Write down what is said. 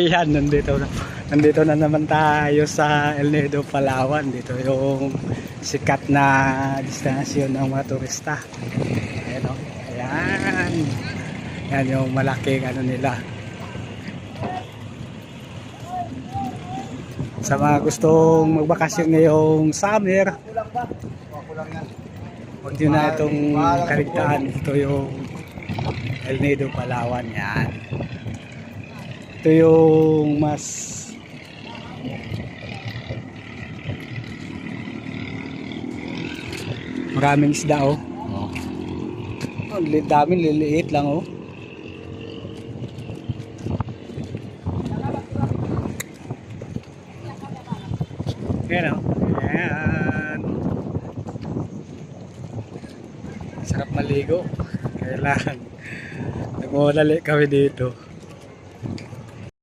Yan, nandito na naman tayo sa El Nido, Palawan. Dito yung sikat na destinasyon ng mga turista. Ayan o, ayan. Yan yung malaking ano nila. Sa mga gustong magbakasyon ngayong summer, huwag nyo na itong kaligtaan. Ito yung El Nido, Palawan. Yan. Ito yung mas maraming isda oh. Ang dami, liliit lang oh. Yan oh. Yan. Sarap maligo. Kailangan nagmulali kami dito.